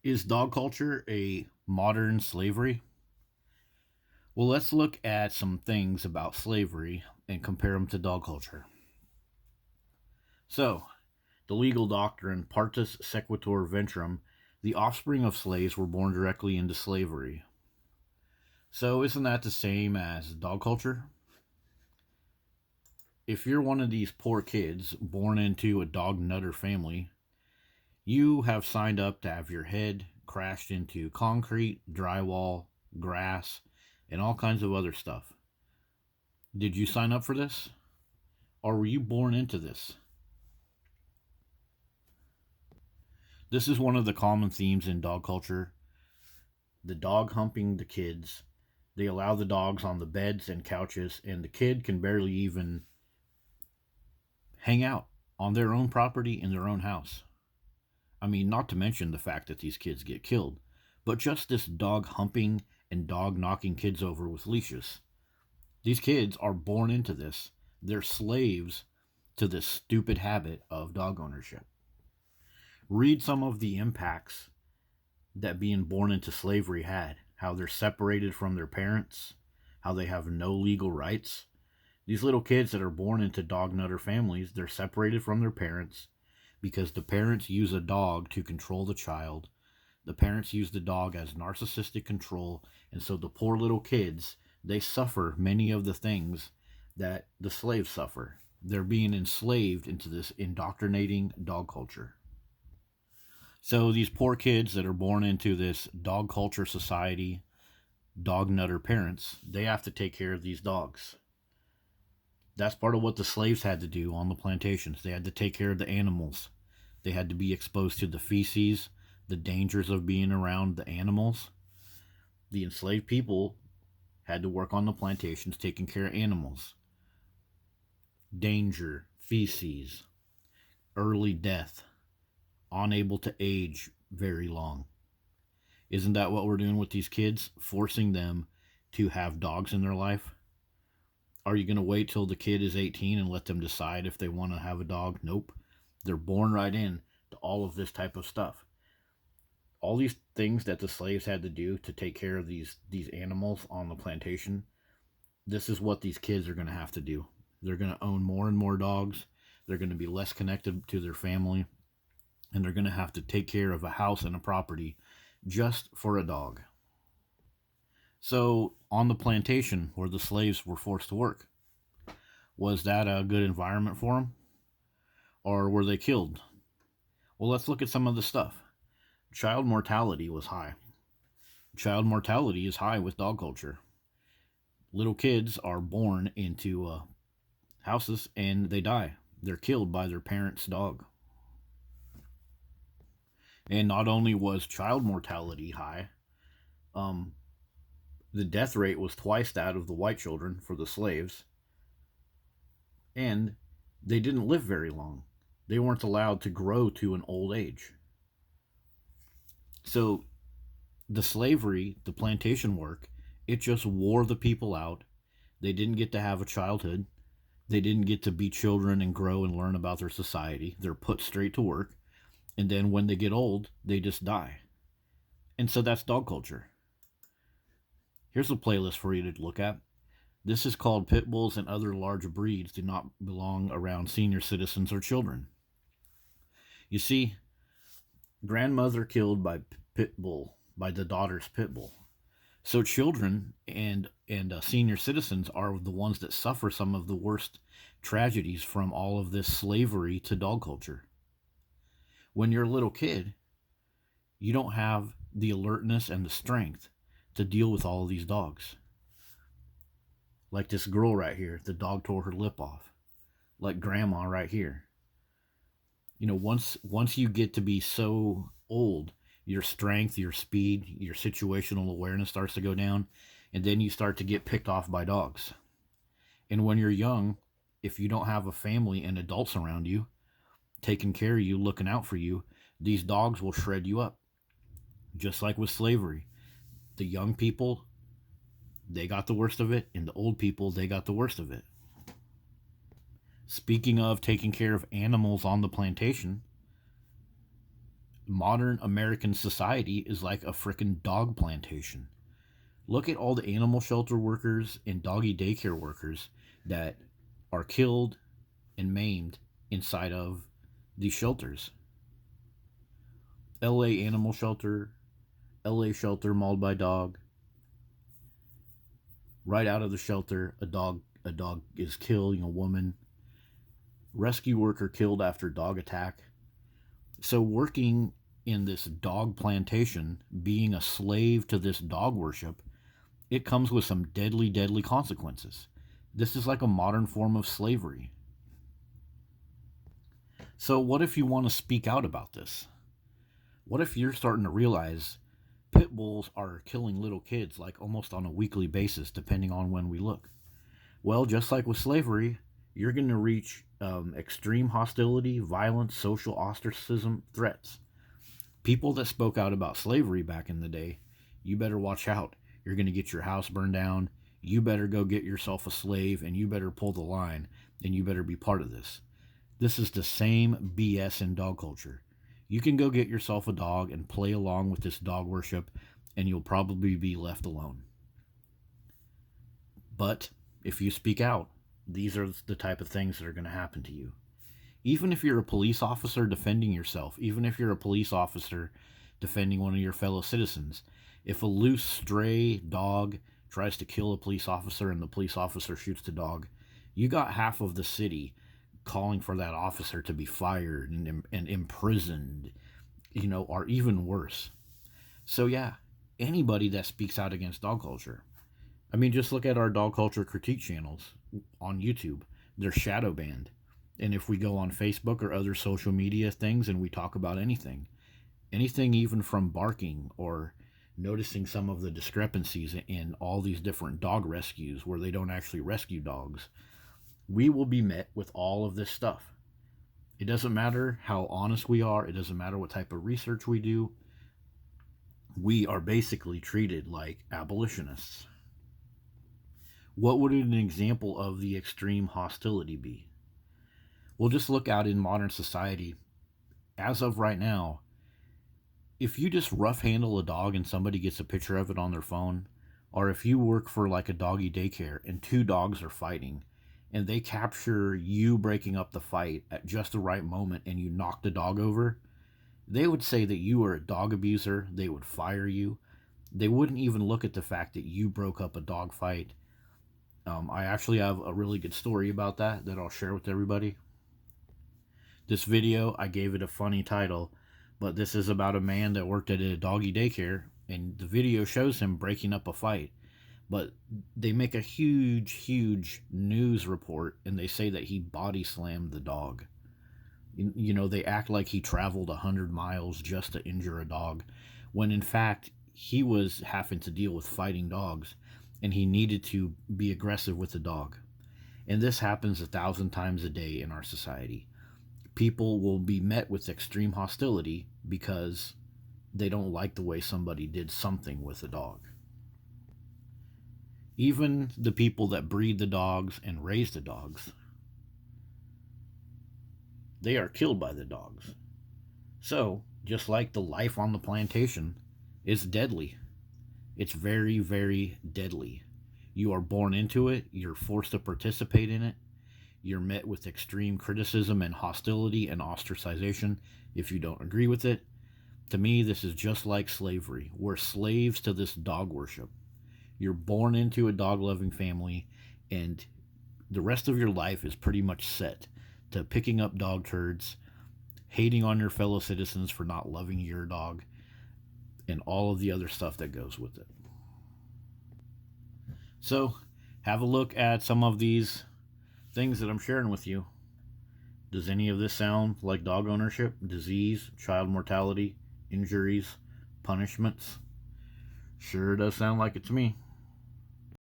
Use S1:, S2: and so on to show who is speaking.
S1: Is dog culture a modern slavery? Well, let's look at some things about slavery and compare them to dog culture. So, the legal doctrine partus sequitur ventrum, the offspring of slaves were born directly into slavery. So, isn't that the same as dog culture? If you're one of these poor kids born into a dog nutter family, you have signed up to have your head crashed into concrete, drywall, grass, and all kinds of other stuff. Did you sign up for this? Or were you born into this? This is one of the common themes in dog culture. The dog humping the kids. They allow the dogs on the beds and couches, and the kid can barely even hang out on their own property in their own house. I mean, not to mention the fact that these kids get killed, but just this dog humping and dog knocking kids over with leashes. These kids are born into this. They're slaves to this stupid habit of dog ownership. Read some of the impacts that being born into slavery had, how they're separated from their parents, how they have no legal rights. These little kids that are born into dog nutter families, they're separated from their parents because the parents use a dog to control the child. The parents use the dog as narcissistic control, and so the poor little kids, they suffer many of the things that the slaves suffer. They're being enslaved into this indoctrinating dog culture. So these poor kids that are born into this dog culture society, dog nutter parents, they have to take care of these dogs. That's part of what the slaves had to do on the plantations. They had to take care of the animals. They had to be exposed to the feces, the dangers of being around the animals. The enslaved people had to work on the plantations taking care of animals. Danger, feces, early death, unable to age very long. Isn't that what we're doing with these kids? Forcing them to have dogs in their life? Are you going to wait till the kid is 18 and let them decide if they want to have a dog? Nope. They're born right in to all of this type of stuff. All these things that the slaves had to do to take care of these animals on the plantation, this is what these kids are going to have to do. They're going to own more and more dogs. They're going to be less connected to their family, and they're going to have to take care of a house and a property just for a dog. So, on the plantation where the slaves were forced to work, was that a good environment for them? Or were they killed? Well, let's look at some of the stuff. Child mortality was high. Child mortality is high with dog culture. Little kids are born into houses and they die. They're killed by their parents' dog. And not only was child mortality high, um, the death rate was twice that of the white children for the slaves, and they didn't live very long. They weren't allowed to grow to an old age. So the slavery, the plantation work, it just wore the people out. They didn't get to have a childhood. They didn't get to be children and grow and learn about their society. They're put straight to work. And then when they get old, they just die. And so that's dog culture. Here's a playlist for you to look at. This is called Pit Bulls and Other Large Breeds Do Not Belong Around Senior Citizens or Children. You see, grandmother killed by pit bull, by the daughter's pit bull. So children and senior citizens are the ones that suffer some of the worst tragedies from all of this slavery to dog culture. When you're a little kid, you don't have the alertness and the strength to deal with all of these dogs. Like this girl right here, the dog tore her lip off. Like grandma right here. You know, once you get to be so old, your strength, your speed, your situational awareness starts to go down, and then you start to get picked off by dogs. And when you're young, if you don't have a family and adults around you, taking care of you, looking out for you, these dogs will shred you up. Just like with slavery. The young people, they got the worst of it, and the old people, they got the worst of it. Speaking of taking care of animals on the plantation, Modern American society is like a frickin' dog plantation. Look at all the animal shelter workers and doggy daycare workers that are killed and maimed inside of these shelters. LA Animal Shelter, LA Shelter mauled by dog. Right out of the shelter, a dog is killed, a woman. Rescue worker killed after dog attack. So working in this dog plantation, being a slave to this dog worship, it comes with some deadly, deadly consequences. This is like a modern form of slavery. So, what if you want to speak out about this? What if you're starting to realize pit bulls are killing little kids like almost on a weekly basis, depending on when we look? Well, just like with slavery, you're going to reach extreme hostility, violence, social ostracism, threats. People that spoke out about slavery back in the day, you better watch out. You're going to get your house burned down. You better go get yourself a slave, and you better pull the line, and you better be part of this. This is the same BS in dog culture. You can go get yourself a dog and play along with this dog worship, and you'll probably be left alone. But if you speak out, these are the type of things that are going to happen to you. Even if you're a police officer defending yourself, even if you're a police officer defending one of your fellow citizens, if a loose stray dog tries to kill a police officer and the police officer shoots the dog, you got half of the city calling for that officer to be fired and imprisoned, or even worse. So yeah, anybody that speaks out against dog culture. I mean, just look at our dog culture critique channels on YouTube. They're shadow banned. And if we go on Facebook or other social media things and we talk about anything even from barking or noticing some of the discrepancies in all these different dog rescues where they don't actually rescue dogs, we will be met with all of this stuff. It doesn't matter how honest we are. It doesn't matter what type of research we do. We are basically treated like abolitionists. What would an example of the extreme hostility be? We'll just look out in modern society. As of right now, if you just rough handle a dog and somebody gets a picture of it on their phone, or if you work for like a doggy daycare and two dogs are fighting and they capture you breaking up the fight at just the right moment and you knock the dog over, they would say that you are a dog abuser. They would fire you. They wouldn't even look at the fact that you broke up a dog fight. I actually have a really good story about that I'll share with everybody. This video, I gave it a funny title, but this is about a man that worked at a doggy daycare, and the video shows him breaking up a fight. But they make a huge, huge news report, and they say that he body slammed the dog. They act like he traveled 100 miles just to injure a dog, when in fact, he was having to deal with fighting dogs, and he needed to be aggressive with the dog. And this happens 1,000 times a day in our society. People will be met with extreme hostility because they don't like the way somebody did something with a dog. Even the people that breed the dogs and raise the dogs, they are killed by the dogs. So, just like the life on the plantation, it's deadly. It's very, very deadly. You are born into it, you're forced to participate in it, you're met with extreme criticism and hostility and ostracization if you don't agree with it. To me, this is just like slavery. We're slaves to this dog worship. You're born into a dog-loving family, and the rest of your life is pretty much set to picking up dog turds, hating on your fellow citizens for not loving your dog, and all of the other stuff that goes with it. So, have a look at some of these things that I'm sharing with you. Does any of this sound like dog ownership, disease, child mortality, injuries, punishments? Sure does sound like it to me.